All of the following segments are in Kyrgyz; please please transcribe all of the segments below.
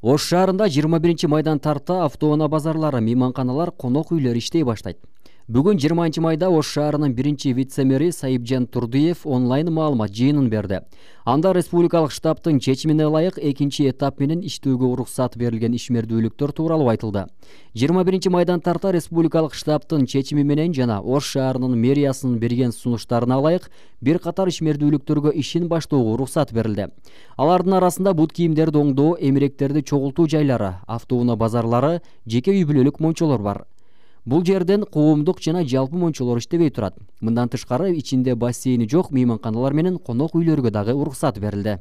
Ош шаарында 21 майдан тарта автоунаа базарлары, мейманканалар, конок үйлөр иштей баштайт. Бүгүн 20 майда Ош шаарынын биринчи вице-мэри Сайыпжан Турдиев онлайн маалымат жыйынын берди. Анда республикалык штабтын чечимине ылайык экинчи этап менен иштөөгө уруксат берилген ишмердүүлүктөр тууралуу айтылды. 21 майдан тарта республикалык штабтын чечими менен жана Ош шаарынын мэриясынын берген сунуштарына ылайык бир катар ишмердүүлүктөргө ишин баштоого уруксат берилди. Алардын арасында бут кийимдерди оңдоо, эмеректерди чогултуу жайлары, автоунаа базарлары, жеке үй бүлөлүк мончолор бар. Бул жерден коомдук жана жалпы мончолор иштебей турат. Мындан тышкары ичинде бассейни жок мейманканалар менен конок үйлөргө дагы уруксат берилди.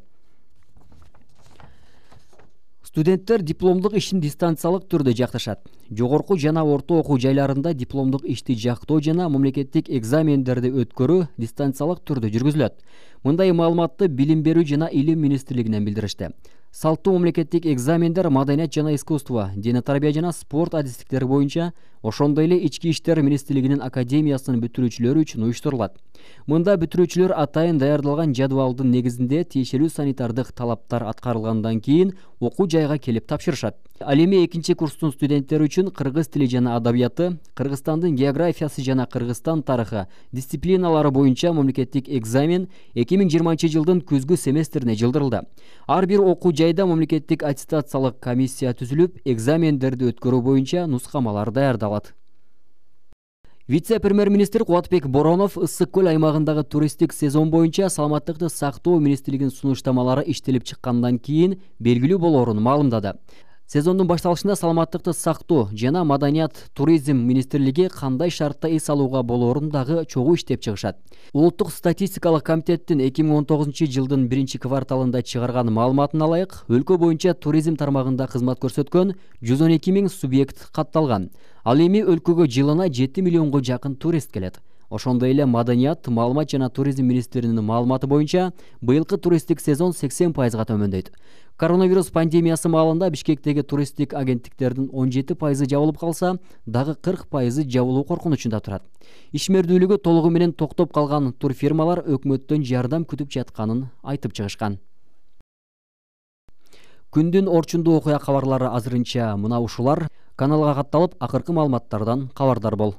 Студенттер дипломдук ишин дистанциялык түрдө жакташат. Жогорку жана орто окуу жайларында дипломдук ишти жактоо жана мамлекеттик экзамендерди өткөрүү дистанциялык түрдө жүргүзүлөт. Мындай маалыматты Билим берүү жана Илим министрлигинен билдиришти. Салттуу мамлекеттик экзамендер маданият жана искусство, дене тарбия жана спорт адистиктери боюнча, ошондой эле Ички иштер министрлигинин академиясынын бүтүрүүчүлөрү үчүн уюштурулат. Мында бүтүрүүчүлөр атайын даярдалган жадвалдын негизинде тиешелүү санитардык талаптар аткарылгандан кийин окуу жайга келип тапшырышат. Ал эми экинчи курстун студенттери үчүн кыргыз тили жана адабияты, Кыргызстандын географиясы жана Кыргызстан тарыхы дисциплиналары боюнча мамлекеттик экзамен 2020 жылдын күзгү семестрине жылдырылды. Ар бир окуу жайда мамлекеттик аттестациялык комиссия түзүлүп, экзамендерди өткөрүү боюнча нускамалар даярдалат. Вице-премьер-министр Кубатбек Боронов Ысык көл аймагындагы туристтик сезон боюнча саламаттыкты сактоо министрлигинин сунуштамалары иштелип чыккандан кийин белгилүү болоорун маалымдады. Сезондун башталышында саламаттыкты сактоо жана маданият туризм министрлиги кандай шартта эс алууга болоорун дагы чогуу иштеп чыгышат. Улуттук статистикалык комитеттин 2019 жылдын биринчи кварталында чыгарган маалыматына ылайык, өлкө боюнча туризм тармагында кызмат көрсөткөн 112 000 субъект катталган. Ал эми өлкөгө жылына 7 миллионго жакын турист келет. Ошондой эле маданият, маалымат жана туризм министринин маалыматы боюнча быйылкы туристтик сезон 80%га төмөндөйт. Коронавирус пандемиясы маалында Бишкектеги туристтик агенттиктердин 17% жабылып калса, дагы 40% жабылуу коркунучунда турат. Ишмердүүлүгү толугу менен токтоп калган турфирмалар өкмөттөн жардам күтүп жатканын айтып чыгышкан. Күндүн орчундуу окуя кабарлары азырынча мына ушулар. Каналга катталып, акыркы маалыматтардан кабардар бол.